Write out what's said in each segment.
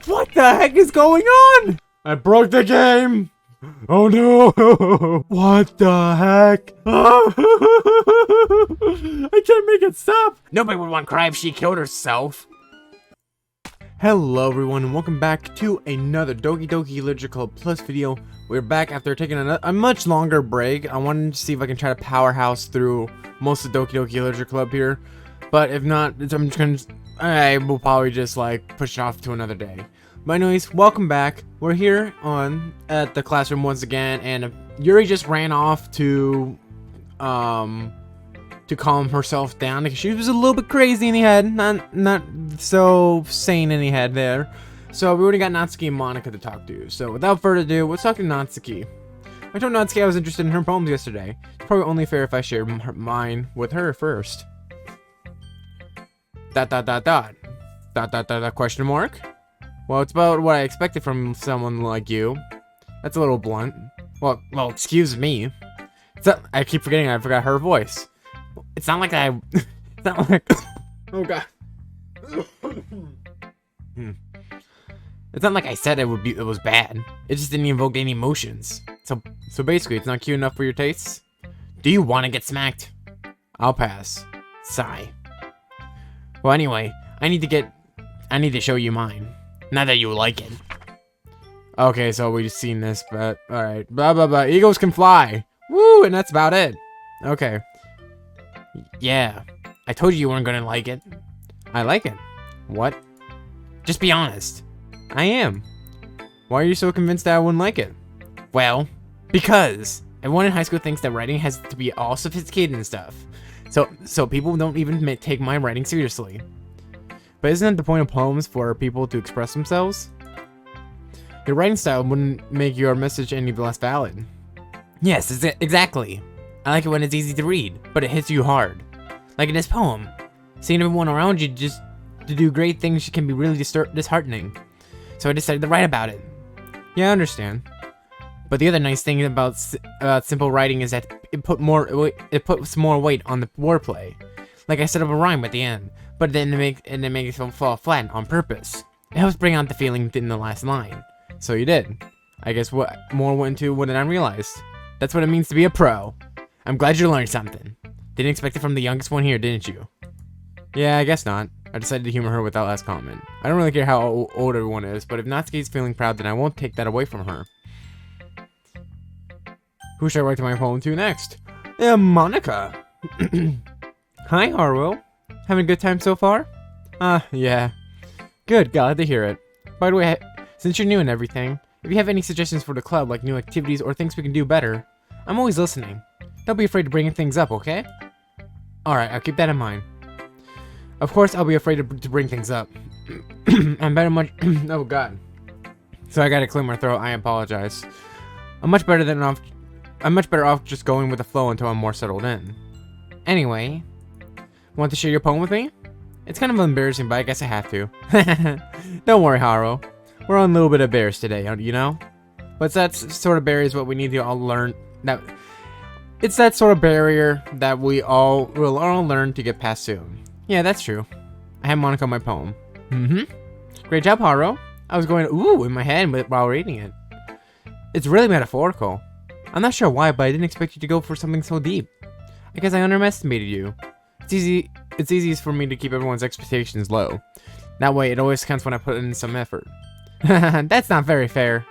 What the heck is going on? I broke the game. Oh no. What the heck? I can't make it stop. Nobody would want to cry if she killed herself. Hello everyone and welcome back to another Doki Doki Literature Club Plus video. We're back after taking a much longer break. I wanted to see if I can try to powerhouse through most of Doki Doki Literature Club here. But if not, I will probably just like push it off to another day. But anyways, welcome back. We're here at the classroom once again, and Yuri just ran off to calm herself down because she was a little bit crazy in the head, not so sane in the head there. So we already got Natsuki and Monika to talk to. So without further ado, let's talk to Natsuki. I told Natsuki I was interested in her poems yesterday. It's probably only fair if I share mine with her first. ... Question mark? Well, it's about what I expected from someone like you. That's a little blunt. Well, excuse me. I keep forgetting I forgot her voice. It's not like it's not like oh god. It's not like I said it was bad. It just didn't evoke any emotions. So basically, it's not cute enough for your tastes. Do you want to get smacked? I'll pass. Sigh. Well, anyway, I need to show you mine. Not that you like it. Okay, so we've seen this, but alright. Blah blah blah. Eagles can fly. Woo, and that's about it. Okay. Yeah. I told you weren't gonna like it. I like it. What? Just be honest. I am. Why are you so convinced that I wouldn't like it? Well, because everyone in high school thinks that writing has to be all sophisticated and stuff. So people don't even take my writing seriously. But isn't it the point of poems for people to express themselves? Your writing style wouldn't make your message any less valid. Yes, exactly. I like it when it's easy to read, but it hits you hard. Like in this poem. Seeing everyone around you just to do great things can be really disheartening. So I decided to write about it. Yeah, I understand. But the other nice thing about simple writing is that it puts more weight on the wordplay. Like I set up a rhyme at the end, but then it makes it fall flat on purpose. It helps bring out the feeling in the last line. So you did. I guess what more went into what I realized. That's what it means to be a pro. I'm glad you learned something. Didn't expect it from the youngest one here, didn't you? Yeah, I guess not. I decided to humor her with that last comment. I don't really care how old everyone is, but if Natsuki's feeling proud, then I won't take that away from her. Who should I write my poem to next? Monika. Hi, Haruo. Having a good time so far? Yeah. Good, glad to hear it. By the way, since you're new and everything, if you have any suggestions for the club, like new activities or things we can do better, I'm always listening. Don't be afraid to bring things up, okay? Alright, I'll keep that in mind. Of course, I'll be afraid to bring things up. I'm better much... oh god. So I gotta clear my throat, I apologize. I'm much better off just going with the flow until I'm more settled in. Anyway, want to share your poem with me? It's kind of embarrassing, but I guess I have to. Don't worry, Haruo. We're on a little bit of bears today, you know? But that sort of barrier is what we need to all learn. It's that sort of barrier that we all will all learn to get past soon. Yeah, that's true. I have Monika on my poem. Great job, Haruo. I was going ooh in my head while reading it. It's really metaphorical. I'm not sure why, but I didn't expect you to go for something so deep. I guess I underestimated you. It's easiest for me to keep everyone's expectations low. That way, it always counts when I put in some effort. That's not very fair.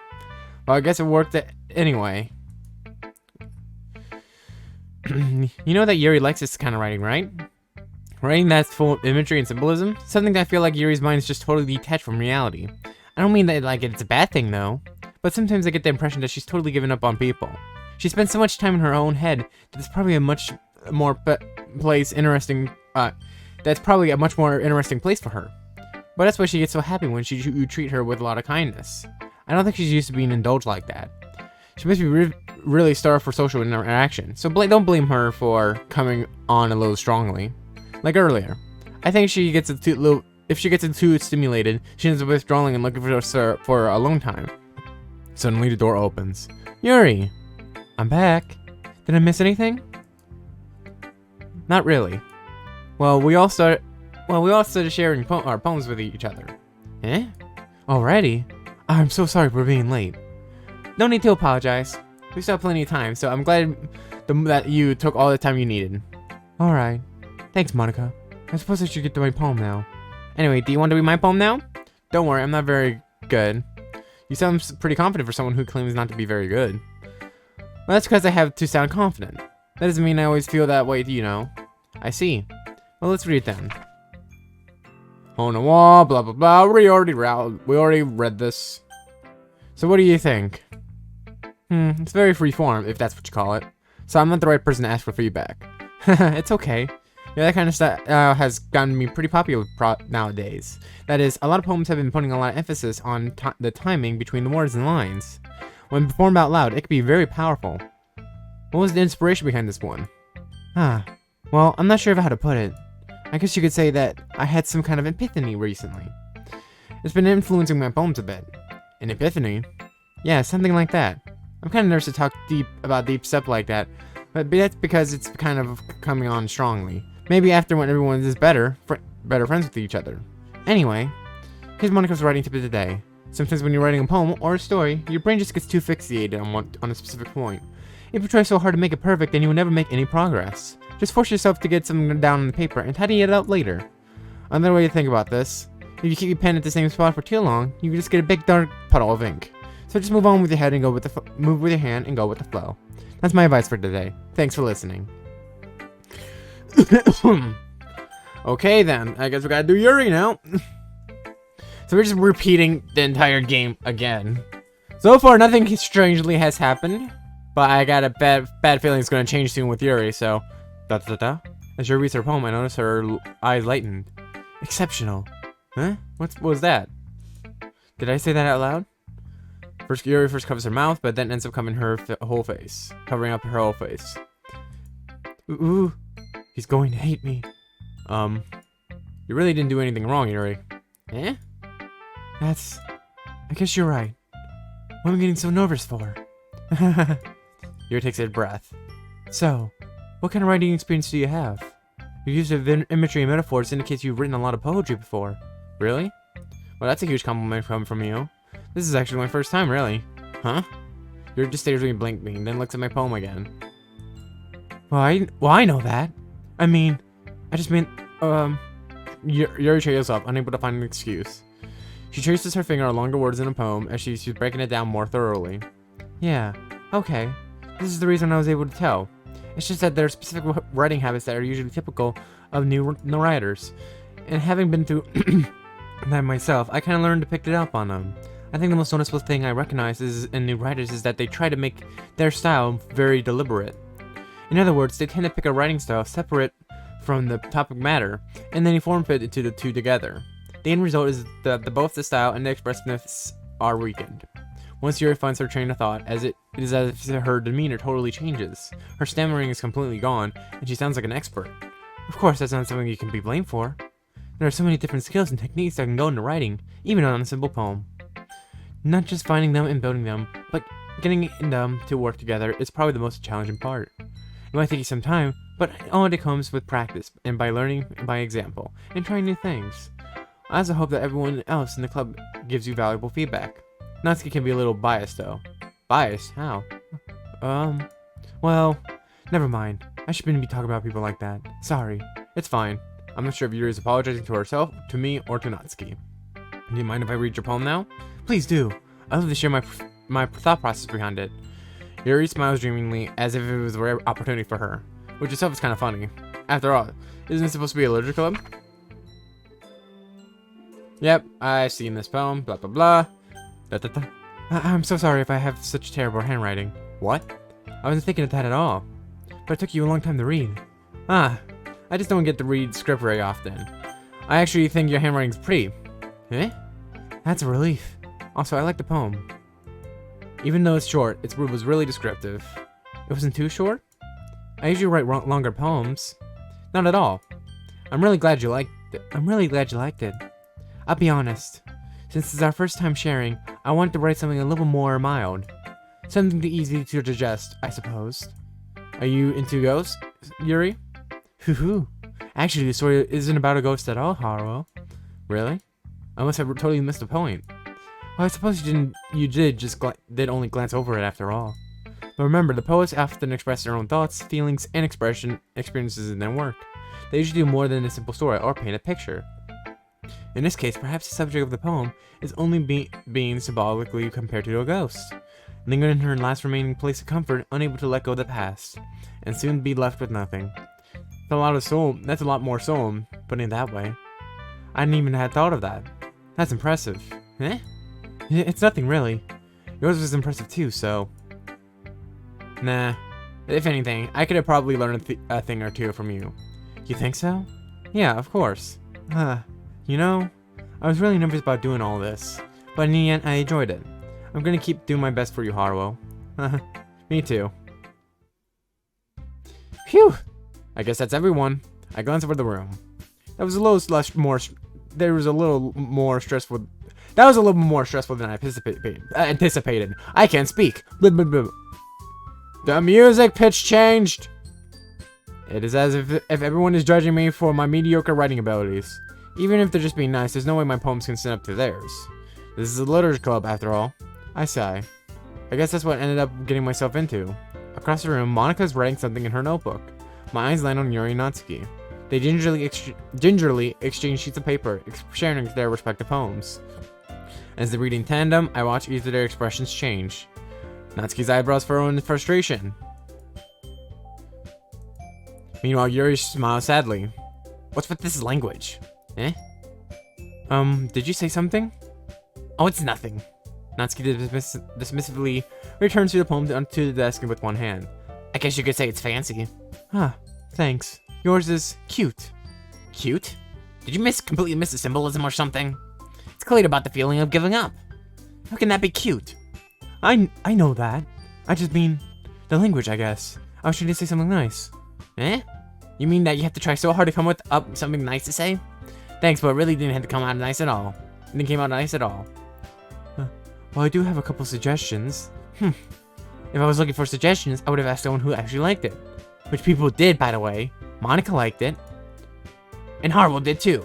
Well, I guess it worked anyway. You know that Yuri likes this kind of writing, right? Writing that's full of imagery and symbolism? Something that I feel like Yuri's mind is just totally detached from reality. I don't mean that like it's a bad thing though, but sometimes I get the impression that she's totally given up on people. She spends so much time in her own head that there's probably a much more interesting place for her. But that's why she gets so happy when you treat her with a lot of kindness. I don't think she's used to being indulged like that. She must be really starved for social interaction, so don't blame her for coming on a little strongly. Like earlier, I think if she gets too stimulated, she ends up withdrawing and looking for alone time. Suddenly the door opens. Yuri! I'm back. Did I miss anything? Not really. Well, we all started sharing our poems with each other. Eh? Already? I'm so sorry for being late. No need to apologize. We still have plenty of time, so I'm glad that you took all the time you needed. Alright. Thanks, Monica. I suppose I should get to my poem now. Anyway, do you want to read my poem now? Don't worry, I'm not very good. You sound pretty confident for someone who claims not to be very good. Well, that's because I have to sound confident. That doesn't mean I always feel that way, you know. I see. Well, let's read it then. On the wall, blah blah blah. We already read this. So what do you think? It's very free form, if that's what you call it. So I'm not the right person to ask for feedback. It's okay. Yeah, that kind of stuff has gotten me pretty popular nowadays. That is, a lot of poems have been putting a lot of emphasis on the timing between the words and lines. When performed out loud, it can be very powerful. What was the inspiration behind this one? Well, I'm not sure how to put it. I guess you could say that I had some kind of epiphany recently. It's been influencing my poems a bit. An epiphany? Yeah, something like that. I'm kind of nervous to talk about deep stuff like that, but that's because it's kind of coming on strongly. Maybe after when everyone is better friends with each other. Anyway, here's Monica's writing tip of the day. Sometimes when you're writing a poem or a story, your brain just gets too fixated on a specific point. If you try so hard to make it perfect, then you will never make any progress. Just force yourself to get something down on the paper and tidy it up later. Another way to think about this, if you keep your pen at the same spot for too long, you can just get a big dark puddle of ink. So just move on with your head and go with move with your hand and go with the flow. That's my advice for today. Thanks for listening. Okay then, I guess we gotta do Yuri now. So we're just repeating the entire game again. So far, nothing strangely has happened, but I got a bad feeling it's gonna change soon with Yuri. So, as Yuri reads her poem, I notice her eyes lightened. Exceptional. Huh? What was that? Did I say that out loud? Yuri first covers her mouth, but then ends up covering her whole face, covering up her whole face. Ooh, he's going to hate me. You really didn't do anything wrong, Yuri. Eh? I guess you're right. What am I getting so nervous for? Yuri takes a breath. So, what kind of writing experience do you have? Your use of imagery and metaphors indicates you've written a lot of poetry before. Really? Well, that's a huge compliment coming from you. This is actually my first time, really. Huh? Yuri just stares at me blankly and then looks at my poem again. Well, I know that. I mean, I just meant, Yuri trails up, unable to find an excuse. She traces her finger along the words in a poem as she's breaking it down more thoroughly. Yeah, okay. This is the reason I was able to tell. It's just that there are specific writing habits that are usually typical of new writers. And having been through that myself, I kind of learned to pick it up on them. I think the most noticeable thing I recognize in new writers is that they try to make their style very deliberate. In other words, they tend to pick a writing style separate from the topic matter, and then form fit into the two together. The end result is that both the style and the expressiveness are weakened. Once Yuri finds her train of thought, it is as if her demeanor totally changes. Her stammering is completely gone, and she sounds like an expert. Of course, that's not something you can be blamed for. There are so many different skills and techniques that can go into writing, even on a simple poem. Not just finding them and building them, but getting them to work together is probably the most challenging part. It might take you some time, but all it comes with practice, and by learning by example, and trying new things. I also hope that everyone else in the club gives you valuable feedback. Natsuki can be a little biased though. Biased? How? Well, never mind. I shouldn't be talking about people like that. Sorry. It's fine. I'm not sure if Yuri is apologizing to herself, to me, or to Natsuki. Do you mind if I read your poem now? Please do. I'd love to share my thought process behind it. Yuri smiles dreamingly, as if it was a rare opportunity for her, which itself is kind of funny. After all, isn't it supposed to be a literature club? Yep, I've seen this poem, blah blah blah. I'm so sorry if I have such terrible handwriting. What? I wasn't thinking of that at all. But it took you a long time to read. I just don't get to read script very often. I actually think your handwriting's pretty. Eh? That's a relief. Also, I like the poem. Even though it's short, it was really descriptive. It wasn't too short? I usually write longer poems. Not at all. I'm really glad you liked it. I'll be honest. Since it's our first time sharing, I wanted to write something a little more mild. Something easy to digest, I suppose. Are you into ghosts, Yuri? Hoo-hoo. Actually, the story isn't about a ghost at all, Haruo. Really? I must have totally missed the point. Well, I suppose you did just did only glance over it after all. But remember, the poets often express their own thoughts, feelings, and experiences in their work. They usually do more than a simple story or paint a picture. In this case, perhaps the subject of the poem is only being symbolically compared to a ghost, lingering in her last remaining place of comfort, unable to let go of the past, and soon be left with nothing. That's a lot more soul, putting it that way. I hadn't even had thought of that. That's impressive. Eh? It's nothing really. Yours was impressive too, so... Nah. If anything, I could have probably learned a thing or two from you. You think so? Yeah, of course. You know, I was really nervous about doing all this, but in the end, I enjoyed it. I'm gonna keep doing my best for you, Haruo. Me too. Phew! I guess that's everyone. I glanced over the room. That was a little more stressful. That was a little more stressful than I anticipated. I can't speak. The music pitch changed. It is as if everyone is judging me for my mediocre writing abilities. Even if they're just being nice, there's no way my poems can stand up to theirs. This is a literature club, after all. I sigh. I guess that's what I ended up getting myself into. Across the room, Monika's writing something in her notebook. My eyes land on Yuri and Natsuki. They gingerly exchange sheets of paper, sharing their respective poems. As they read in tandem, I watch each of their expressions change. Natsuki's eyebrows furrow in frustration. Meanwhile, Yuri smiles sadly. What's with this language? Eh? Did you say something? Oh, it's nothing. Natsuki dismissively returns to the poem onto the desk with one hand. I guess you could say it's fancy. Thanks. Yours is cute. Cute? Did you completely miss the symbolism or something? It's clearly about the feeling of giving up. How can that be cute? I know that. I just mean the language, I guess. I was trying to say something nice. Eh? You mean that you have to try so hard to come up something nice to say? Thanks, but it really didn't have to come out nice at all. It didn't come out nice at all. Well, I do have a couple suggestions. If I was looking for suggestions, I would have asked someone who actually liked it. Which people did, by the way. Monika liked it. And Haruo did too.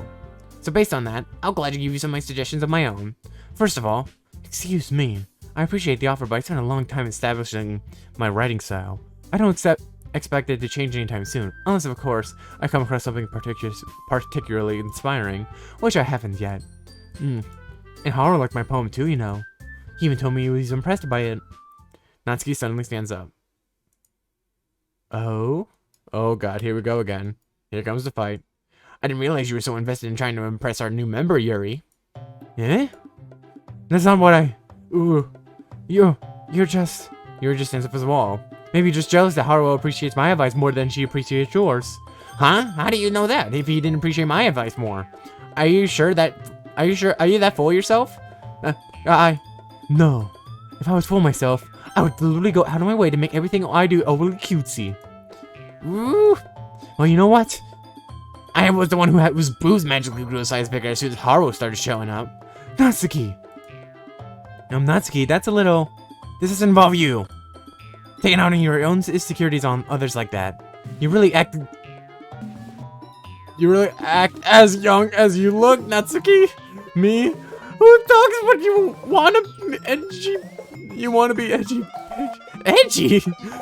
So based on that, I'll gladly give you some of my suggestions of my own. First of all, excuse me. I appreciate the offer, but I spent a long time establishing my writing style. I don't expect it to change anytime soon, unless of course I come across something particularly inspiring, which I haven't yet. And Haruo liked my poem too, you know. He even told me he was impressed by it. Natsuki suddenly stands up. Oh? Oh god, here we go again. Here comes the fight. I didn't realize you were so invested in trying to impress our new member, Yuri. Eh? That's not what I... Ooh. You're just stands up as a wall. Maybe just jealous that Haruo appreciates my advice more than she appreciates yours. Huh? How do you know that, if he didn't appreciate my advice more? Are you that full of yourself? No. If I was full of myself, I would literally go out of my way to make everything I do overly cutesy. Woo! Well, you know what? I was the one whose boobs magically grew a size bigger as soon as Haruo started showing up. Natsuki! Natsuki, that's a little... This doesn't involve you. Taking out on your own insecurities on others like that. You really act as young as you look, Natsuki. Me? Who talks when you wanna be edgy? You wanna be edgy? Edgy?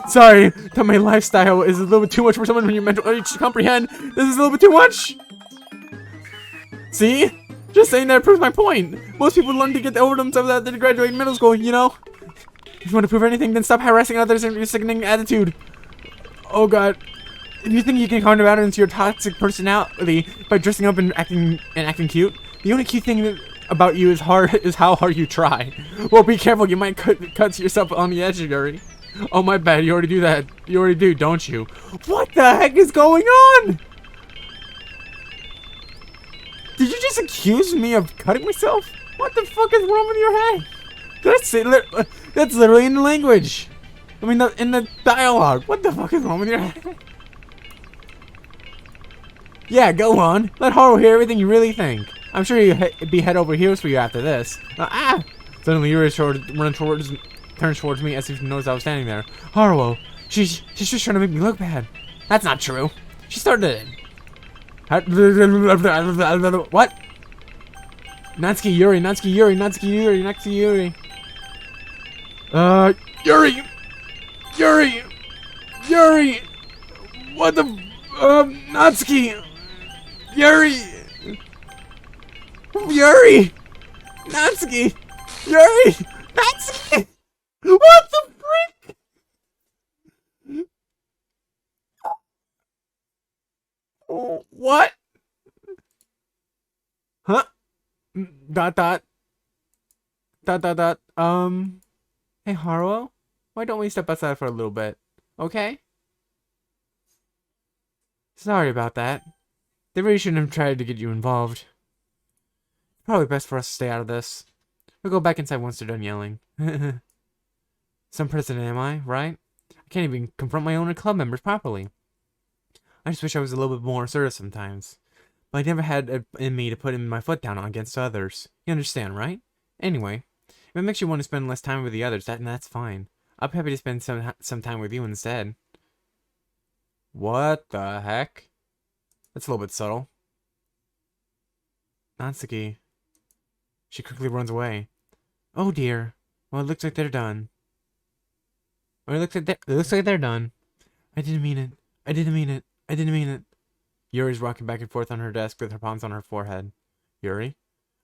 Sorry, that my lifestyle is a little bit too much for someone from your mental age to comprehend. This is a little bit too much. See? Just saying that proves my point. Most people learn to get over themselves after they graduate middle school, you know? If you want to prove anything, then stop harassing others and your sickening attitude. Oh god. If you think you can counterbalance your toxic personality by dressing up and acting cute, the only cute thing about you is how hard you try. Well, be careful, you might cut yourself on the edge, Yuri. Oh my bad, you already do that. You already do, don't you? What the heck is going on? Did you just accuse me of cutting myself? What the fuck is wrong with your head? That's literally in the language. I mean, in the dialogue. What the fuck is wrong with your head? Yeah, go on. Let Haruo hear everything you really think. I'm sure he'd be head over heels for you after this. Suddenly Yuri turns towards me as if he knows I was standing there. Haruo, she's just trying to make me look bad. That's not true. She started it. What? Natsuki, Yuri, Natsuki, Yuri, Natsuki, Yuri, Natsuki, Yuri. Yuri! Yuri! Yuri! What the... Natsuki! Yuri! Yuri! Natsuki! Yuri! Natsuki! What the frick? What? Huh? Dot dot. Dot dot dot. Hey Haruo? Why don't we step outside for a little bit? Okay? Sorry about that. They really shouldn't have tried to get you involved. Probably best for us to stay out of this. We'll go back inside once they're done yelling. Some president am I, right? I can't even confront my own club members properly. I just wish I was a little bit more assertive sometimes. But I never had it in me to put my foot down against others. You understand, right? Anyway, if it makes you want to spend less time with the others, that's fine. I'll be happy to spend some time with you instead. What the heck? That's a little bit subtle. Natsuki. She quickly runs away. Oh dear. Well, it looks like they're done. It looks like they're done. I didn't mean it. I didn't mean it. I didn't mean it. Yuri's rocking back and forth on her desk with her palms on her forehead. Yuri?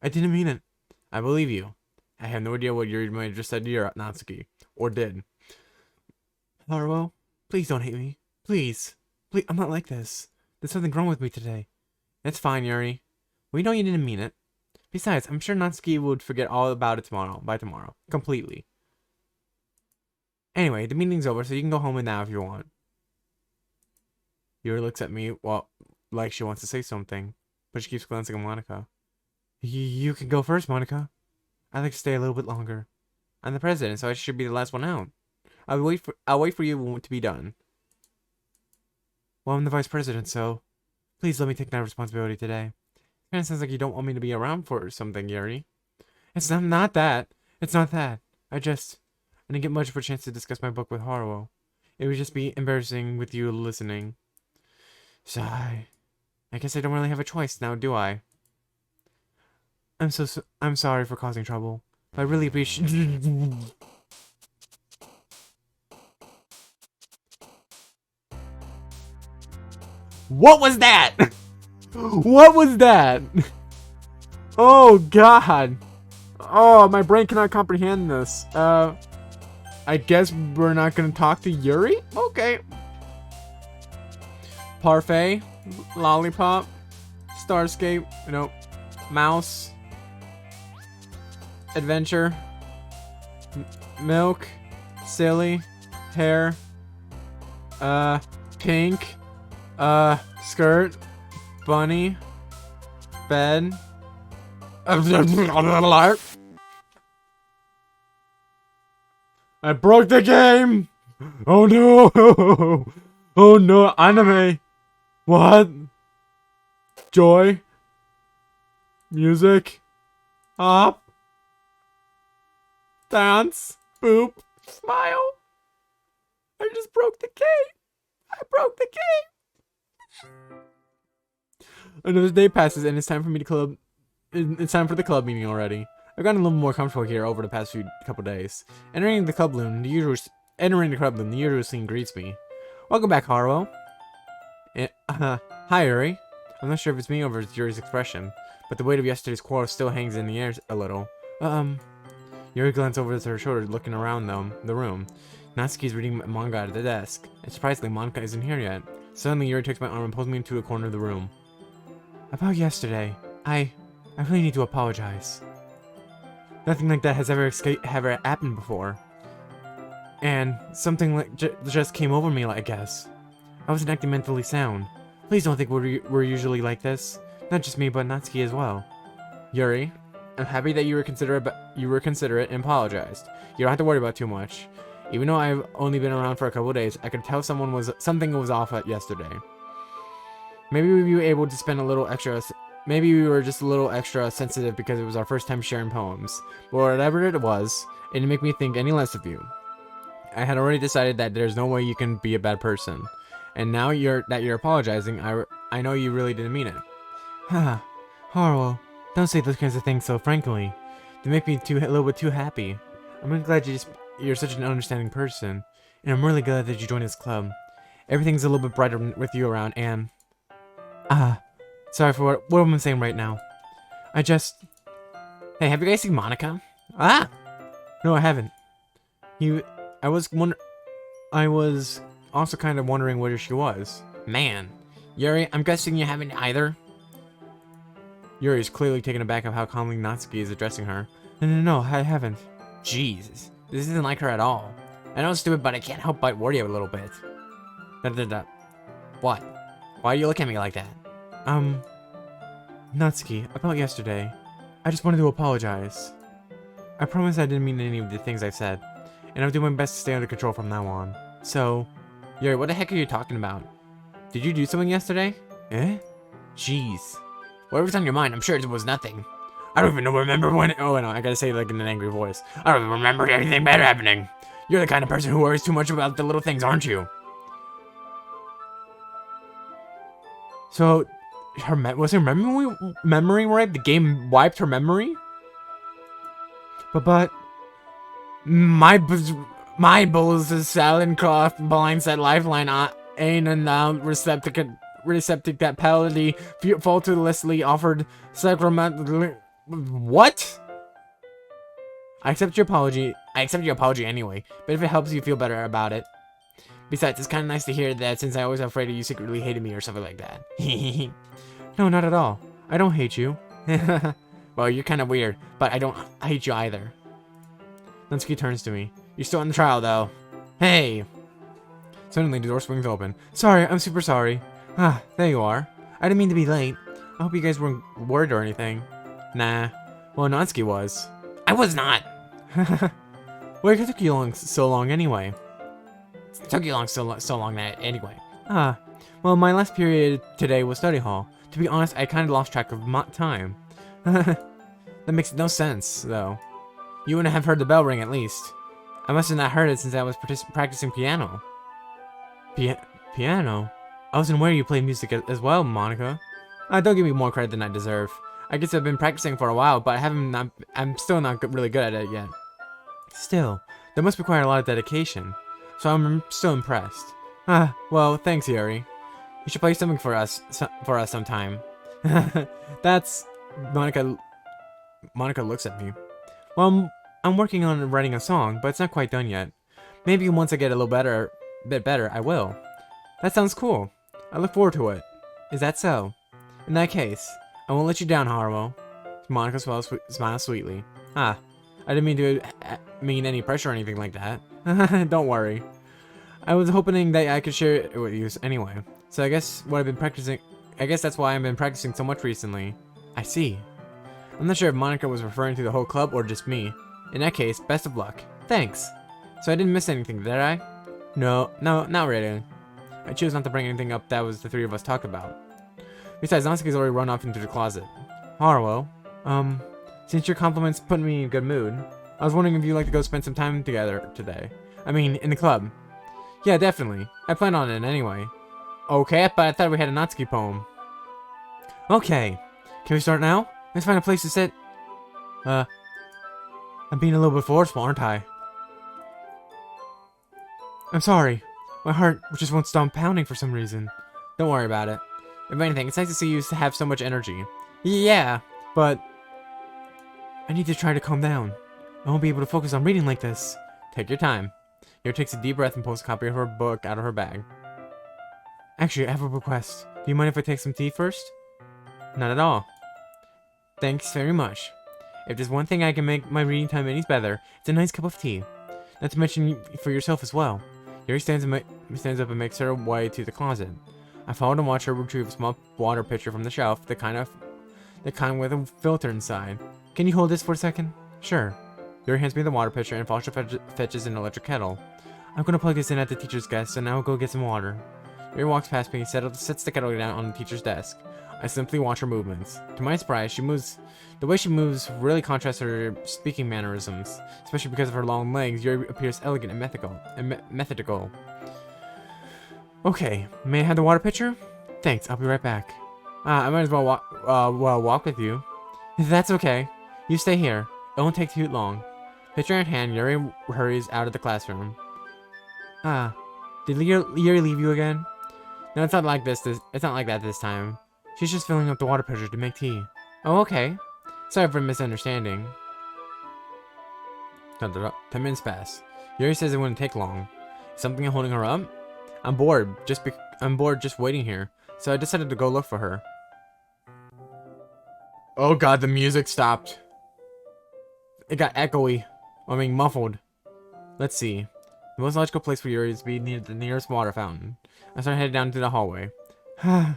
I didn't mean it. I believe you. I have no idea what Yuri might have just said to Natsuki. Or did. Haruo, please don't hate me. Please. Please, I'm not like this. There's something wrong with me today. It's fine, Yuri. We know you didn't mean it. Besides, I'm sure Natsuki would forget all about it by tomorrow. Completely. Anyway, the meeting's over, so you can go home now if you want. Yuri looks at me, well, like she wants to say something, but she keeps glancing at Monica. You can go first, Monica. I'd like to stay a little bit longer. I'm the president, so I should be the last one out. I'll wait for you to be done. Well, I'm the vice president, so please let me take that responsibility today. Kind of sounds like you don't want me to be around for something, Yuri. It's not that. It's not that. I didn't get much of a chance to discuss my book with Haruo. It would just be embarrassing with you listening. Sigh. I guess I don't really have a choice now, do I? I'm sorry for causing trouble. But I really appreciate. What was that? What was that? Oh god. Oh, my brain cannot comprehend this. I guess we're not gonna talk to Yuri? Okay. Parfait, lollipop, Starscape, nope. Mouse, adventure, milk, silly, hair, pink, skirt, bunny, bed. I broke the game! Oh no! Oh no, anime! What? Joy? Music? Up? Dance? Boop? Smile? I just broke the game! I broke the game! Another day passes and it's time for me to club. It's time for the club meeting already. I've gotten a little more comfortable here over the past couple days. Entering the club room, the usual scene greets me. Welcome back, Haruo. Hi, Yuri. I'm not sure if it's me or if it's Yuri's expression, but the weight of yesterday's quarrel still hangs in the air a little. Yuri glanced over her shoulder, looking around the room. Natsuki's reading manga at the desk, and surprisingly, Monica isn't here yet. Suddenly, Yuri takes my arm and pulls me into a corner of the room. About yesterday, I really need to apologize. Nothing like that has ever happened before. And something like just came over me, I guess. I wasn't acting mentally sound. Please don't think we're usually like this. Not just me, but Natsuki as well. Yuri, I'm happy that you were considerate and apologized. You don't have to worry about too much. Even though I've only been around for a couple of days, I could tell something was off yesterday. Maybe we were able to spend a little extra. Maybe we were just a little extra sensitive because it was our first time sharing poems. But whatever it was, it didn't make me think any less of you. I had already decided that there's no way you can be a bad person. And now you're apologizing, I know you really didn't mean it. Haha, Haruo, Don't say those kinds of things so frankly. They make me a little bit too happy. I'm really glad you're such an understanding person, and I'm really glad that you joined this club. Everything's a little bit brighter with you around, and sorry for what I'm saying right now. Hey, have you guys seen Monica? Ah, no, I haven't. I was also kind of wondering where she was. Man, Yuri, I'm guessing you haven't either. Yuri is clearly taken aback of how calmly Natsuki is addressing her. No, I haven't. Jeez, this isn't like her at all. I know it's stupid, but I can't help but worry a little bit. What? Why are you looking at me like that? Natsuki, about yesterday. I just wanted to apologize. I promise I didn't mean any of the things I've said, and I'll do my best to stay under control from now on. So, Yuri, what the heck are you talking about? Did you do something yesterday? Eh? Jeez. Whatever's on your mind, I'm sure it was nothing. I don't even remember when oh no, I gotta say it like in an angry voice. I don't even remember anything bad happening. You're the kind of person who worries too much about the little things, aren't you? So, was her memory right? The game wiped her memory? But my bulls is salad cloth blind set lifeline ain't and now receptacality faultlessly offered sacrament. What? I accept your apology anyway, but if it helps you feel better about it. Besides, it's kind of nice to hear that since I was afraid you secretly hated me or something like that. No, not at all. I don't hate you. Well, you're kind of weird, but I don't hate you either. Natsuki turns to me. You're still on the trial, though. Hey! Suddenly, the door swings open. Sorry, I'm super sorry. Ah, there you are. I didn't mean to be late. I hope you guys weren't worried or anything. Nah. Well, Natsuki was. I was not! Why took you so long anyway? It took you so long anyway. Ah, well, my last period today was study hall. To be honest, I kind of lost track of time. That makes no sense, though. You wouldn't have heard the bell ring at least. I must have not heard it since I was practicing piano. Piano? I wasn't aware you played music as well, Monica. Don't give me more credit than I deserve. I guess I've been practicing for a while, but I'm still not really good at it yet. Still, that must require a lot of dedication. So I'm still impressed. Well, thanks, Yuri. You should play something for us sometime. That's... Monica looks at me. Well, I'm working on writing a song, but it's not quite done yet. Maybe once I get a little bit better, I will. That sounds cool. I look forward to it. Is that so? In that case, I won't let you down, Haruo. Monica smiles sweetly. I didn't mean any pressure or anything like that. Don't worry. I was hoping that I could share it with you anyway. So I guess that's why I've been practicing so much recently. I see. I'm not sure if Monica was referring to the whole club or just me. In that case, best of luck. Thanks. So I didn't miss anything, did I? No, not really. I chose not to bring anything up that was the three of us talked about. Besides, Natsuki's already run off into the closet. Haruo, since your compliments put me in a good mood, I was wondering if you'd like to go spend some time together today. I mean, in the club. Yeah, definitely. I plan on it anyway. Okay, but I thought we had a Natsuki poem. Okay. Can we start now? Let's find a place to sit. I'm being a little bit forceful, aren't I? I'm sorry. My heart just won't stop pounding for some reason. Don't worry about it. If anything, it's nice to see you have so much energy. Yeah, but... I need to try to calm down. I won't be able to focus on reading like this. Take your time. Yuri takes a deep breath and pulls a copy of her book out of her bag. Actually, I have a request. Do you mind if I take some tea first? Not at all. Thanks very much. If there's one thing I can make my reading time any better, it's a nice cup of tea. Not to mention for yourself as well. Yuri stands up and makes her way to the closet. I followed and watched her retrieve a small water pitcher from the shelf, the kind with a filter inside. Can you hold this for a second? Sure. Yuri hands me the water pitcher and Foster fetches an electric kettle. I'm gonna plug this in at the teacher's desk, and now I'll go get some water. Yuri walks past me, sets the kettle down on the teacher's desk. I simply watch her movements. To my surprise, the way she moves really contrasts her speaking mannerisms, especially because of her long legs. Yuri appears elegant and methodical. Okay, may I have the water pitcher? Thanks, I'll be right back. I might as well walk with you. That's okay. You stay here. It won't take too long. Picture in hand, Yuri hurries out of the classroom. Ah, did Yuri leave you again? No, it's not like this. It's not like that this time. She's just filling up the water pitcher to make tea. Oh, okay. Sorry for the misunderstanding. 10 minutes pass. Yuri says it wouldn't take long. Is something holding her up? I'm bored. I'm bored just waiting here. So I decided to go look for her. Oh god, the music stopped. It got echoey. I mean, muffled. Let's see. The most logical place for Yuri is to be near the nearest water fountain. I started heading down to the hallway. What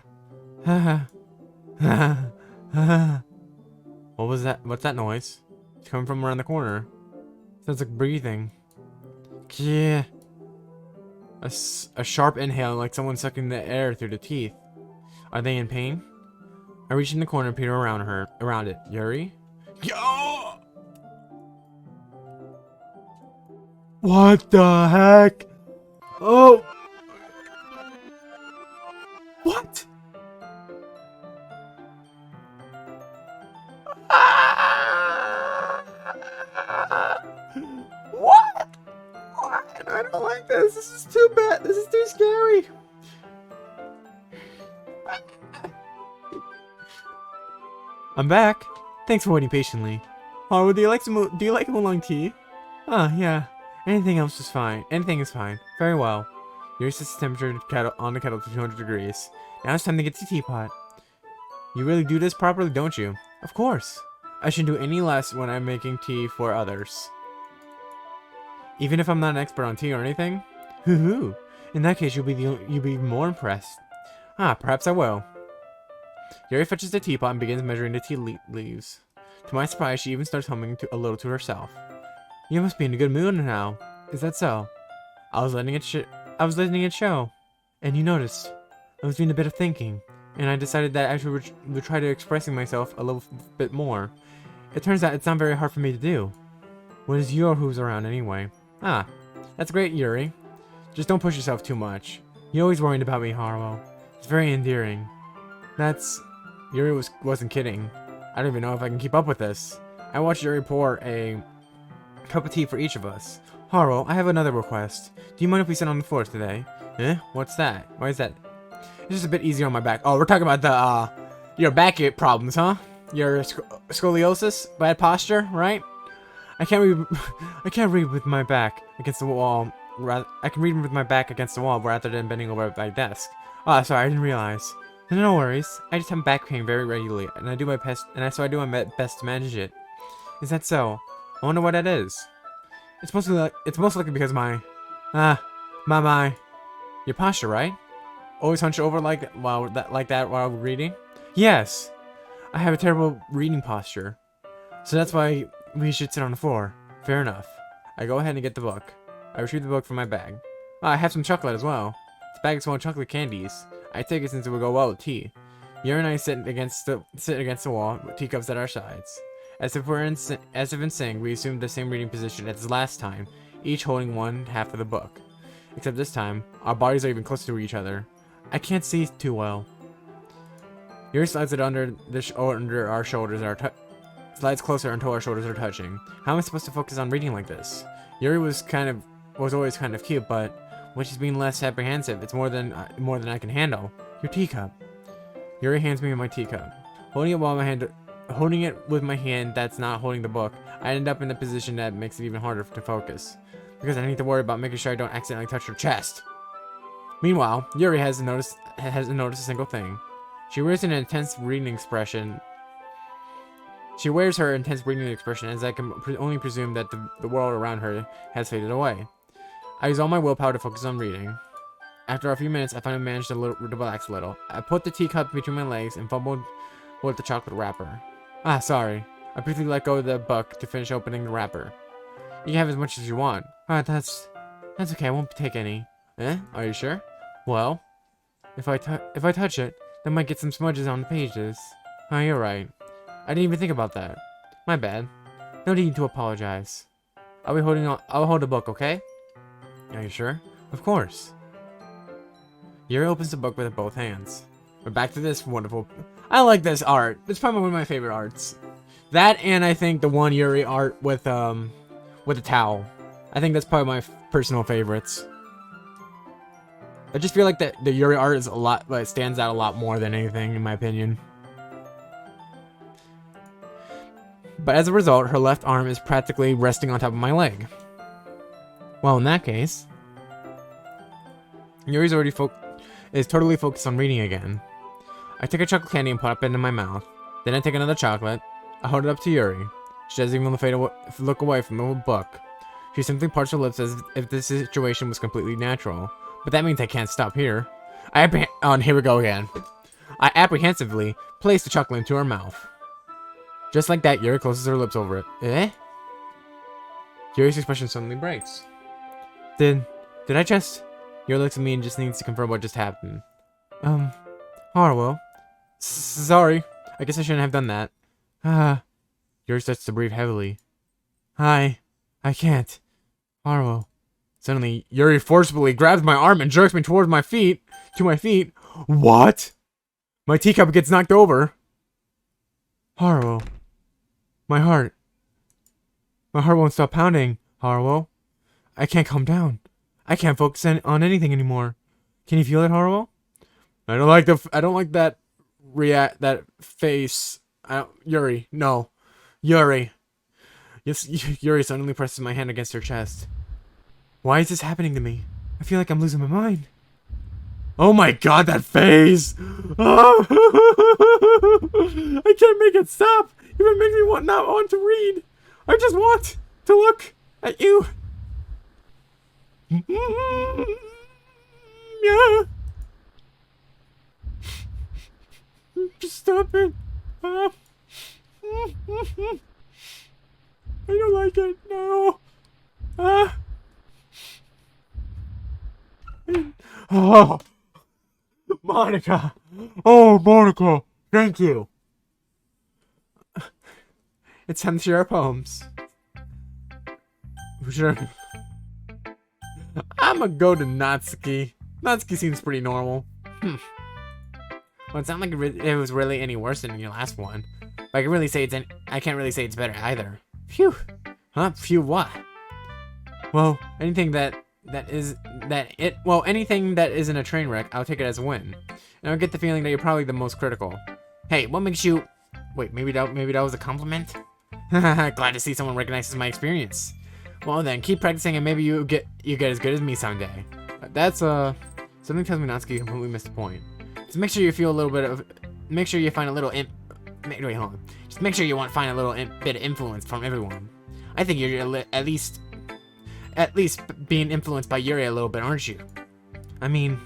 was that? What's that noise? It's coming from around the corner. Sounds like breathing. Yeah. A sharp inhale, like someone sucking the air through the teeth. Are they in pain? I reach in the corner and peer around it. Yuri? Yo! What the heck? Oh! What? What? What? I don't like this. This is too bad. This is too scary. I'm back. Thanks for waiting patiently. Oh, do you like oolong tea? Ah, yeah. Anything else is fine. Anything is fine. Very well. Yuri sets the temperature on the kettle to 200 degrees. Now it's time to get to the teapot. You really do this properly, don't you? Of course. I shouldn't do any less when I'm making tea for others. Even if I'm not an expert on tea or anything? Hoo-hoo. In that case, you'll be more impressed. Ah, perhaps I will. Yuri fetches the teapot and begins measuring the tea leaves. To my surprise, she even starts humming a little to herself. You must be in a good mood now. Is that so? I was letting it show. And you noticed. I was doing a bit of thinking, and I decided that I should try to expressing myself a little bit more. It turns out it's not very hard for me to do. What is your who's around anyway? Ah, that's great, Yuri. Just don't push yourself too much. You're always worried about me, Haruo. It's very endearing. Yuri wasn't kidding. I don't even know if I can keep up with this. I watched Yuri pour a cup of tea for each of us. Haruo, I have another request. Do you mind if we sit on the floor today? Eh? What's that? Why is that? It's just a bit easier on my back. Oh, we're talking about the, your back problems, huh? Your scoliosis? Bad posture, right? I can't read with my back against the wall. I can read with my back against the wall rather than bending over at my desk. Ah, sorry, I didn't realize. No worries. I just have back pain very regularly, and I do my best, so I do my best to manage it. Is that so? I wonder what that is. It's most likely because my your posture, right? Always hunch over like that while reading? Yes. I have a terrible reading posture. So that's why we should sit on the floor. Fair enough. I go ahead and get the book. I retrieve the book from my bag. Oh, I have some chocolate as well. This bag is full of chocolate candies. I take it since it will go well with tea. Yuri and I sit against the wall with teacups at our sides. As if in sync, we assume the same reading position as last time, each holding one half of the book. Except this time, our bodies are even closer to each other. I can't see too well. Yuri slides it under our shoulders, slides closer until our shoulders are touching. How am I supposed to focus on reading like this? Yuri was always kind of cute, but when she's being less apprehensive, it's more than I can handle. Your teacup. Yuri hands me my teacup. Holding it with my hand that's not holding the book, I end up in a position that makes it even harder to focus, because I need to worry about making sure I don't accidentally touch her chest. Meanwhile, Yuri hasn't noticed a single thing. She wears her intense reading expression as I can only presume that the world around her has faded away. I use all my willpower to focus on reading. After a few minutes, I finally managed to relax a little. I put the teacup between my legs and fumbled with the chocolate wrapper. Ah, sorry. I briefly let go of the book to finish opening the wrapper. You can have as much as you want. Ah, that's okay. I won't take any. Eh? Are you sure? Well, if I touch it, that might get some smudges on the pages. Oh, you're right. I didn't even think about that. My bad. No need to apologize. I'll hold the book, okay? Are you sure? Of course. Yuri opens the book with both hands. We're back to this wonderful... I like this art. It's probably one of my favorite arts. That and I think the one Yuri art with the towel. I think that's probably my personal favorites. I just feel like the Yuri art is a lot, but it stands out a lot more than anything, in my opinion. But as a result, her left arm is practically resting on top of my leg. Well, in that case, Yuri's is totally focused on reading again. I take a chocolate candy and pop it in my mouth. Then I take another chocolate. I hold it up to Yuri. She doesn't even look away from the book. She simply parts her lips as if the situation was completely natural. But that means I can't stop here. And here we go again. I apprehensively place the chocolate into her mouth. Just like that, Yuri closes her lips over it. Eh? Yuri's expression suddenly breaks. Did I just... Yuri looks at me and just needs to confirm what just happened. Harwell. Sorry. I guess I shouldn't have done that. Yuri starts to breathe heavily. I can't. Harwell. Suddenly, Yuri forcefully grabs my arm and jerks me towards my feet. What? My teacup gets knocked over. Harwell. My heart. My heart won't stop pounding, Harwell. I can't calm down. I can't focus on anything anymore. Can you feel it, Harwell? I don't like that face. Yuri, no. Yuri. Yes, Yuri suddenly presses my hand against her chest. Why is this happening to me? I feel like I'm losing my mind. Oh my god, that face! Oh. I can't make it stop! You make me not want to read! I just want to look at you! Yeah. Just stop it! I don't like it, no! Oh! Monica! Oh, Monica! Thank you! It's time to share our poems. Sure. I'm gonna go to Natsuki. Natsuki seems pretty normal. Well, it's not like it was really any worse than your last one. But I can't really say it's better either. Phew. Huh? Phew what? Well, anything anything that isn't a train wreck, I'll take it as a win. And I'll get the feeling that you're probably the most critical. Hey, what makes you... Wait, maybe that was a compliment? Glad to see someone recognizes my experience. Well then, keep practicing and maybe you get as good as me someday. That's something tells me Natsuki completely missed the point. Just make sure you find a little wait, hold on. Just make sure you find a little bit of influence from everyone. I think you're at least being influenced by Yuri a little bit, aren't you? I mean,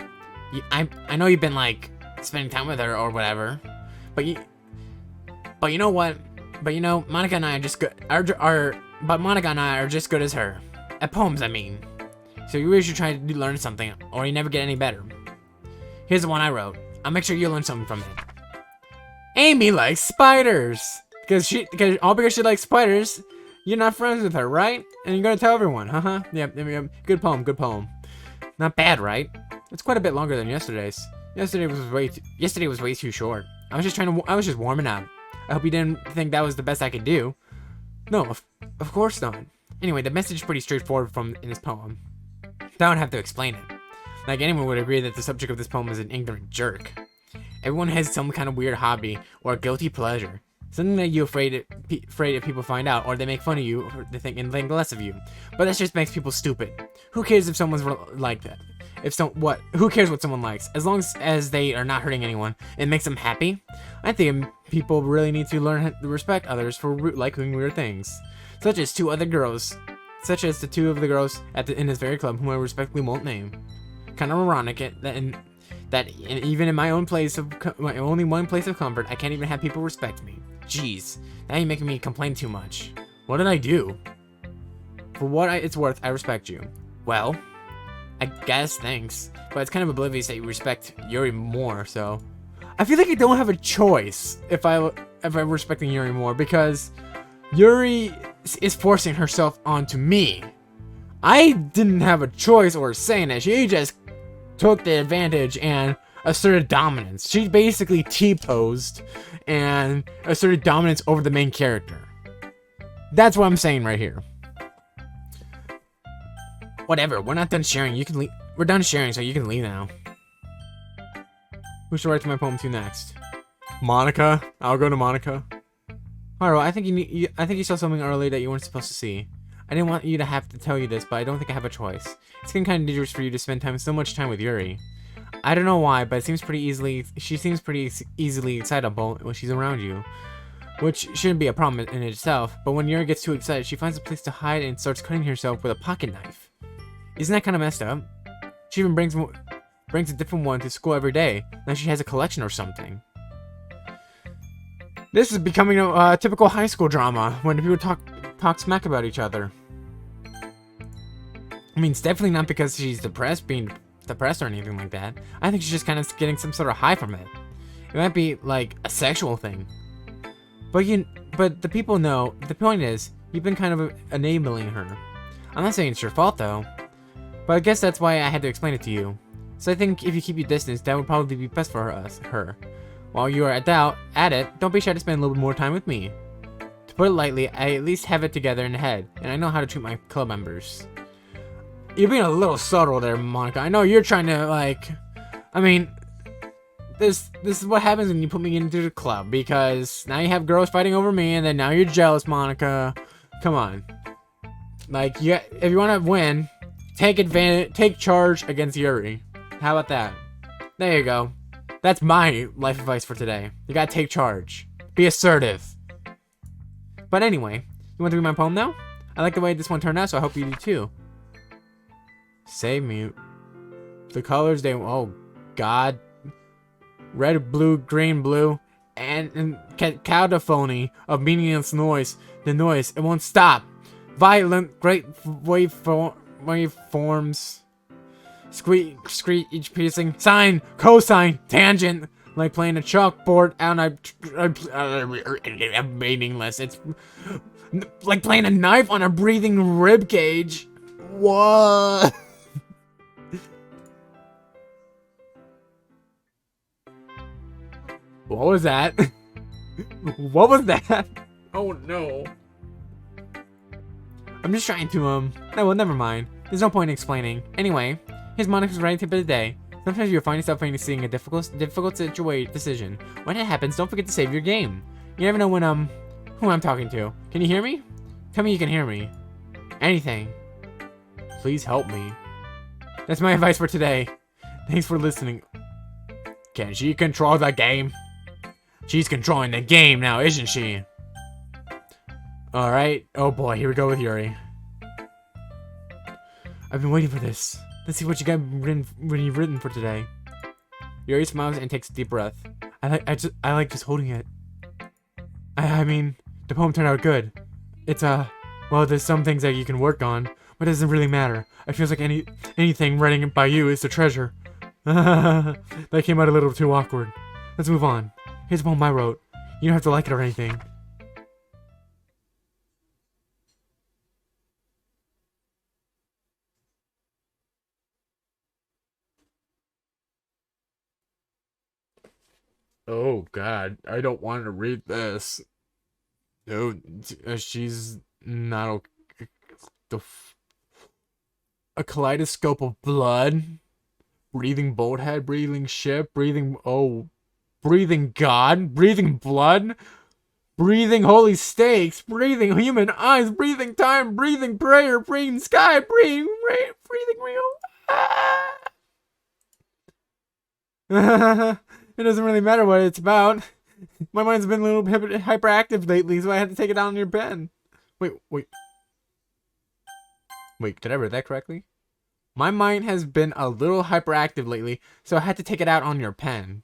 I know you've been like spending time with her or whatever, but you know what? But you know, Monica and I are just good. But Monica and I are just good as her at poems. I mean, so you really should try to learn something, or you never get any better. Here's the one I wrote. I'll make sure you learn something from it. Amy likes spiders because she likes spiders. You're not friends with her, right? And you're gonna tell everyone, Yep. Good poem. Not bad, right? It's quite a bit longer than yesterday's. Yesterday was way too short. I was just warming up. I hope you didn't think that was the best I could do. No, of course not. Anyway, the message is pretty straightforward in this poem. I don't have to explain it. Like anyone would agree that the subject of this poem is an ignorant jerk. Everyone has some kind of weird hobby or guilty pleasure. Something that you're afraid if people find out, or they make fun of you, or they think less of you. But that just makes people stupid. Who cares if someone's like that? Who cares what someone likes? As long as they are not hurting anyone and makes them happy. I think people really need to learn to respect others for liking weird things. Such as the two of the girls in this very club whom I respectfully won't name. Kind of ironic that even in my own place of my only one place of comfort, I can't even have people respect me. Jeez, now you're making me complain too much. What did I do? For what it's worth, I respect you. Well, I guess thanks, but it's kind of oblivious that you respect Yuri more. So, I feel like I don't have a choice if I'm respecting Yuri more, because Yuri is forcing herself onto me. I didn't have a choice or say in it. She just took the advantage, and asserted dominance. She basically T-posed and asserted dominance over the main character. That's what I'm saying right here. Whatever, we're not done sharing. You can leave. We're done sharing, so you can leave now. Who should I write to my poem to next? Monica. I'll go to Monica. Haru, I think I think you saw something earlier that you weren't supposed to see. I didn't want you to have to tell you this, but I don't think I have a choice. It's getting kind of dangerous for you to spend so much time with Yuri. I don't know why, but she seems pretty easily excitable when she's around you. Which shouldn't be a problem in itself, but when Yuri gets too excited, she finds a place to hide and starts cutting herself with a pocket knife. Isn't that kind of messed up? She even brings a different one to school every day, like she has a collection or something. This is becoming a typical high school drama, when people talk smack about each other. I mean, it's definitely not because she's being depressed or anything like that. I think she's just kind of getting some sort of high from it. It might be like a sexual thing. But the people know, the point is, you've been kind of enabling her. I'm not saying it's your fault though, but I guess that's why I had to explain it to you. So I think if you keep your distance, that would probably be best for her. While you are at it, don't be shy to spend a little bit more time with me. To put it lightly, I at least have it together in the head, and I know how to treat my club members. You're being a little subtle there, Monica. I know you're trying to, like... I mean... This is what happens when you put me into the club, because now you have girls fighting over me, and then now you're jealous, Monica. Come on. Like, if you want to win, take charge against Yuri. How about that? There you go. That's my life advice for today. You gotta take charge. Be assertive. But anyway, you want to read my poem now? I like the way this one turned out, so I hope you do too. Save me. The colors they... Oh, God. Red, blue, green, blue. And cacophony of meaningless noise. The noise, it won't stop. Violent, great waveforms. Screech, each piercing. Sine, cosine, tangent. Like playing a chalkboard and I'm meaningless. It's like playing a knife on a breathing rib cage. What? What was that? What was that? Oh no. I'm just trying to, no, well, never mind. There's no point in explaining. Anyway, here's Monica's writing tip of the day. Sometimes you'll find yourself facing a difficult decision. When it happens, don't forget to save your game. You never know when, who I'm talking to. Can you hear me? Tell me you can hear me. Anything. Please help me. That's my advice for today. Thanks for listening. Can she control the game? She's controlling the game now, isn't she? Alright. Oh boy, here we go with Yuri. I've been waiting for this. Let's see what you got written for today. Yuri smiles and takes a deep breath. I like just holding it. I mean, the poem turned out good. It's well, there's some things that you can work on, but it doesn't really matter. It feels like anything writing it by you is the treasure. That came out a little too awkward. Let's move on. Here's a poem I wrote. You don't have to like it or anything. Oh God, I don't want to read this. No, she's not okay. A kaleidoscope of blood. Breathing boat head, breathing ship, breathing God, breathing blood, breathing holy stakes, breathing human eyes, breathing time, breathing prayer, breathing sky, breathing rain, breathing real. It doesn't really matter what it's about. My mind's been a little bit hyperactive lately, so I had to take it out on your pen. Wait, did I read that correctly? My mind has been a little hyperactive lately, so I had to take it out on your pen.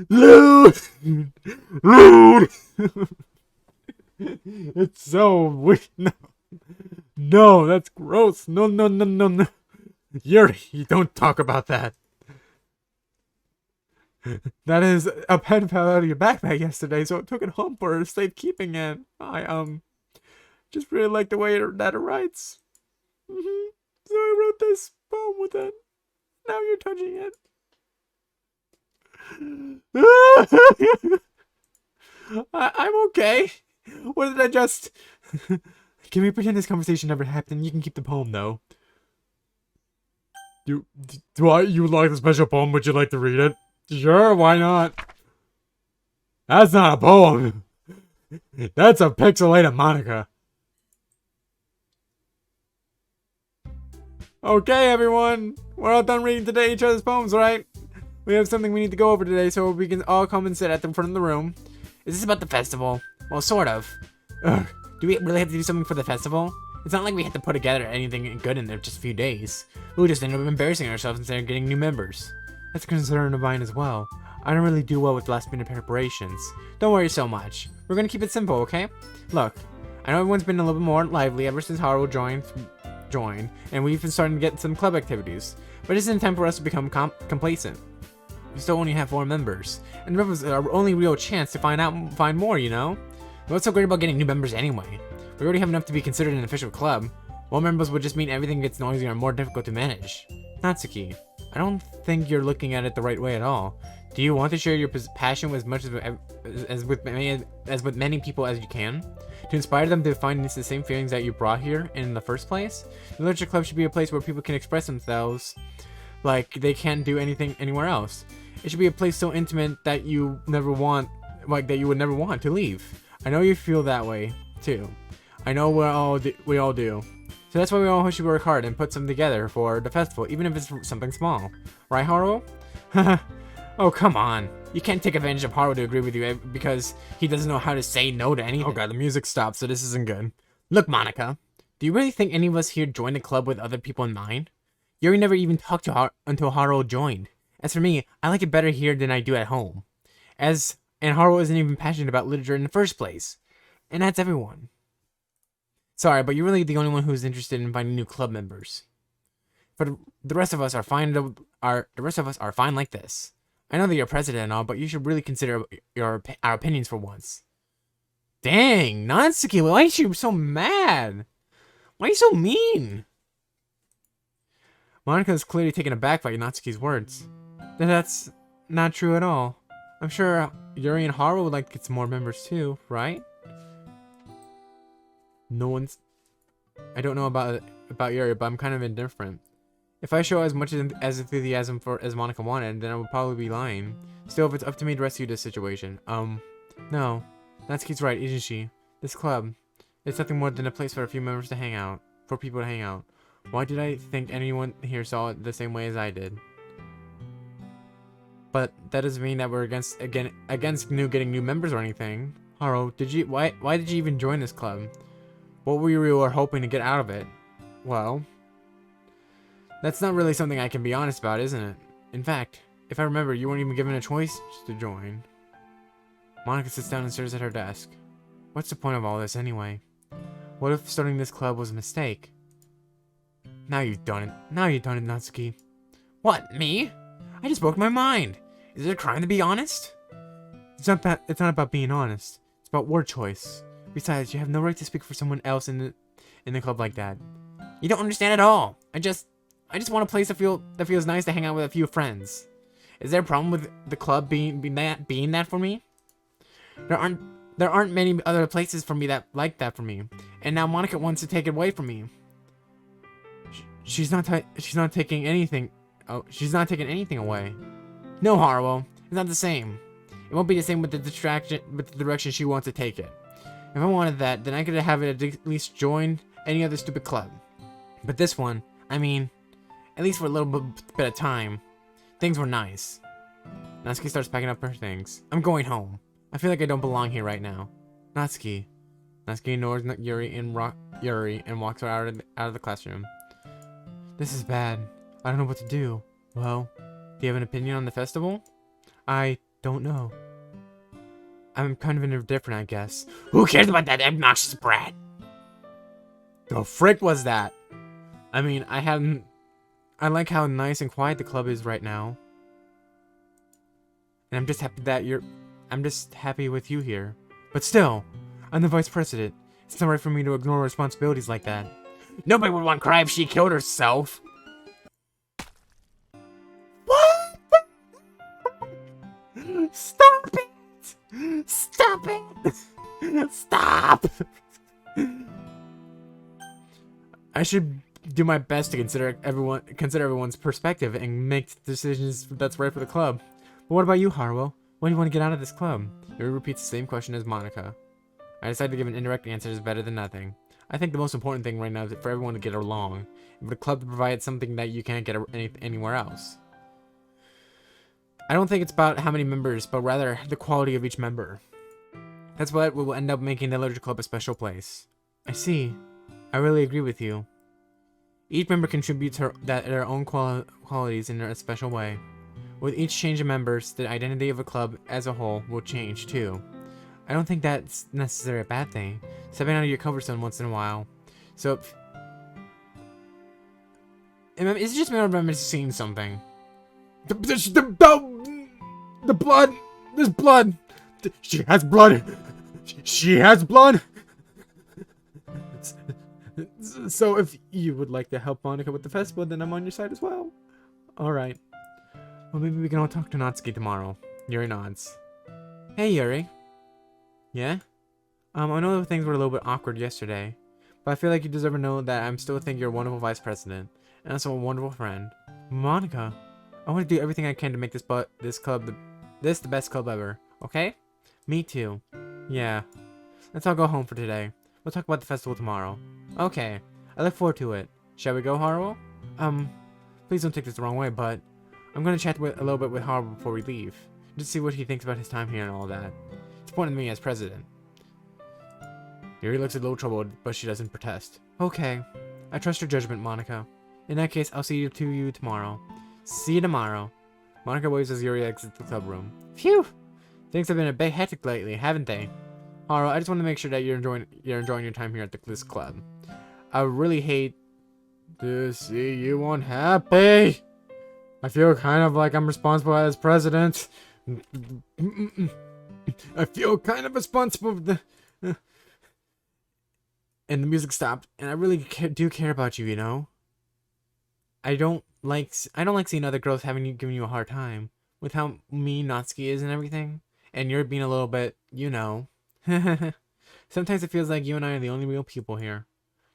Lude! Lude! It's so weird. No, that's gross. No. Yuri, you don't talk about that. That is, a pen fell out of your backpack yesterday, so I took it home for safekeeping, and I, just really like the way that it writes. So I wrote this poem with it. Now you're touching it. I'm okay. What did I just... Can we pretend this conversation never happened? You can keep the poem, though. You would like the special poem? Would you like to read it? Sure, why not? That's not a poem. That's a pixelated Monica. Okay, everyone. We're all done reading today each other's poems, right? We have something we need to go over today, so we can all come and sit at the front of the room. Is this about the festival? Well, sort of. Ugh. Do we really have to do something for the festival? It's not like we have to put together anything good in there just a few days. We'll just end up embarrassing ourselves instead of getting new members. That's a concern of mine as well. I don't really do well with last-minute preparations. Don't worry so much. We're gonna keep it simple, okay? Look, I know everyone's been a little bit more lively ever since Haru joined, and we've been starting to get some club activities. But it isn't time for us to become complacent. We still only have 4 members, and the members are our only real chance to find more, you know? What's so great about getting new members anyway? We already have enough to be considered an official club. More members would just mean everything gets noisier and more difficult to manage. Natsuki, I don't think you're looking at it the right way at all. Do you want to share your passion as much as with many people as you can? To inspire them to find the same feelings that you brought here in the first place? The Literature Club should be a place where people can express themselves like they can't do anything anywhere else. It should be a place so intimate that you would never want to leave. I know you feel that way too. I know we all do. So that's why we all should work hard and put something together for the festival, even if it's something small. Right, Haru? Oh, come on. You can't take advantage of Haru to agree with you because he doesn't know how to say no to anything. Oh god, the music stopped, so this isn't good. Look, Monica, do you really think any of us here joined the club with other people in mind? Yuri never even talked to Haru until Haru joined. As for me, I like it better here than I do at home. And Haru isn't even passionate about literature in the first place. And that's everyone. Sorry, but you're really the only one who's interested in finding new club members. But the rest of us are fine. The rest of us are fine like this. I know that you're president and all, but you should really consider our opinions for once. Dang, Natsuki, why are you so mad? Why are you so mean? Monica is clearly taken aback by Natsuki's words. That's not true at all. I'm sure Yuri and Haru would like to get some more members too, right? I don't know about Yuri, but I'm kind of indifferent. If I show as much as enthusiasm as Monica wanted, then I would probably be lying. Still, if it's up to me to rescue this situation, no. Natsuki's right, isn't she? This club, it's nothing more than a place for a few members to hang out, for people to hang out. Why did I think anyone here saw it the same way as I did? But that doesn't mean that we're against getting new members or anything. Haru, why did you even join this club? What were you hoping to get out of it? Well, that's not really something I can be honest about, isn't it? In fact, if I remember, you weren't even given a choice to join. Monica sits down and stares at her desk. What's the point of all this anyway? What if starting this club was a mistake? Now you've done it. Now you've done it, Natsuki. What, me? I just broke my mind. Is it a crime to be honest? It's not about being honest. It's about word choice. Besides, you have no right to speak for someone else in the club like that. You don't understand at all. I just want a place that feels nice to hang out with a few friends. Is there a problem with the club being that for me? There aren't many other places for me that like that for me, and now Monica wants to take it away from me. She's not taking anything. Oh, she's not taking anything away. No, Haruo, it's not the same. It won't be the same with the direction she wants to take it. If I wanted that, then I could have it at least join any other stupid club. But this one, I mean, at least for a little bit of time, things were nice. Natsuki starts packing up her things. I'm going home. I feel like I don't belong here right now. Natsuki ignores Yuri and walks her out of the classroom. This is bad. I don't know what to do. Well, do you have an opinion on the festival? I don't know. I'm kind of indifferent, I guess. Who cares about that obnoxious brat? The frick was that? I mean, I like how nice and quiet the club is right now. And I'm just happy with you here. But still, I'm the vice president. It's not right for me to ignore responsibilities like that. Nobody would want to cry if she killed herself. What? Stop it! Stop it! Stop! I should do my best to consider everyone's perspective and make decisions that's right for the club. But what about you, Haruo? What do you want to get out of this club? Yuri repeats the same question as Monica. I decided to give an indirect answer is better than nothing. I think the most important thing right now is for everyone to get along, and for the club to provide something that you can't get anywhere else. I don't think it's about how many members, but rather the quality of each member. That's what will end up making the Literature Club a special place. I see. I really agree with you. Each member contributes their own qualities in a special way. With each change of members, the identity of a club as a whole will change too. I don't think that's necessarily a bad thing. Stepping out of your comfort zone once in a while. So, it's just me remember seeing something. The blood! There's blood! She has blood! She has blood! So if you would like to help Monica with the festival, then I'm on your side as well. Alright. Well, maybe we can all talk to Natsuki tomorrow. Yuri nods. Hey, Yuri. Yeah? I know things were a little bit awkward yesterday, but I feel like you deserve to know that I'm still think you're a wonderful vice president, and also a wonderful friend. Monica, I want to do everything I can to make this club the best club ever, okay? Me too. Yeah. Let's all go home for today. We'll talk about the festival tomorrow. Okay. I look forward to it. Shall we go, Haruo? Please don't take this the wrong way, but I'm gonna chat a little bit with Haruo before we leave. Just see what he thinks about his time here and all that. It's important to me as president. Yuri looks a little troubled, but she doesn't protest. Okay. I trust your judgment, Monica. In that case, I'll see you tomorrow. See you tomorrow. Monica waves as Yuri exits the club room. Phew! Things have been a bit hectic lately, haven't they? Haruo, I just want to make sure that you're enjoying your time here at this club. I really hate to see you unhappy. I feel kind of like I'm responsible as president. I feel kind of responsible. And the music stopped, and I really do care about you, you know. I don't like seeing other girls giving you a hard time with how mean Natsuki is and everything, and you're being a little bit, you know. Sometimes it feels like you and I are the only real people here.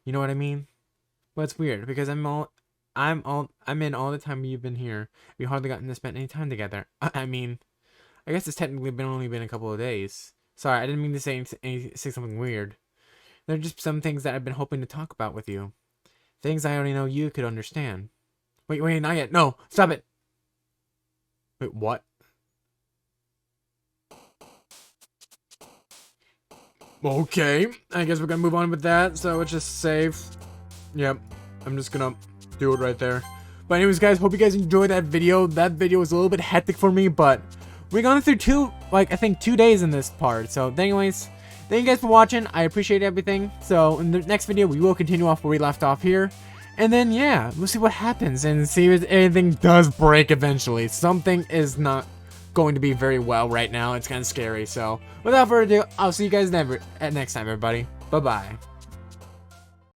You know what I mean? But it's weird because I'm in all the time you've been here. We hardly gotten to spend any time together. I mean, I guess it's technically only been a couple of days. Sorry, I didn't mean to say something weird. There are just some things that I've been hoping to talk about with you. Things I already know you could understand. Wait, not yet. No, stop it. Wait, what? Okay, I guess we're gonna move on with that. So it's just save. Yep, I'm just gonna do it right there. But anyways, guys, hope you guys enjoyed that video. That video was a little bit hectic for me, but we're going through I think 2 days in this part. So anyways, thank you guys for watching. I appreciate everything. So in the next video, we will continue off where we left off here. And then, yeah, we'll see what happens and see if anything does break eventually. Something is not going to be very well right now. It's kind of scary. So without further ado, I'll see you guys next time, everybody. Bye-bye.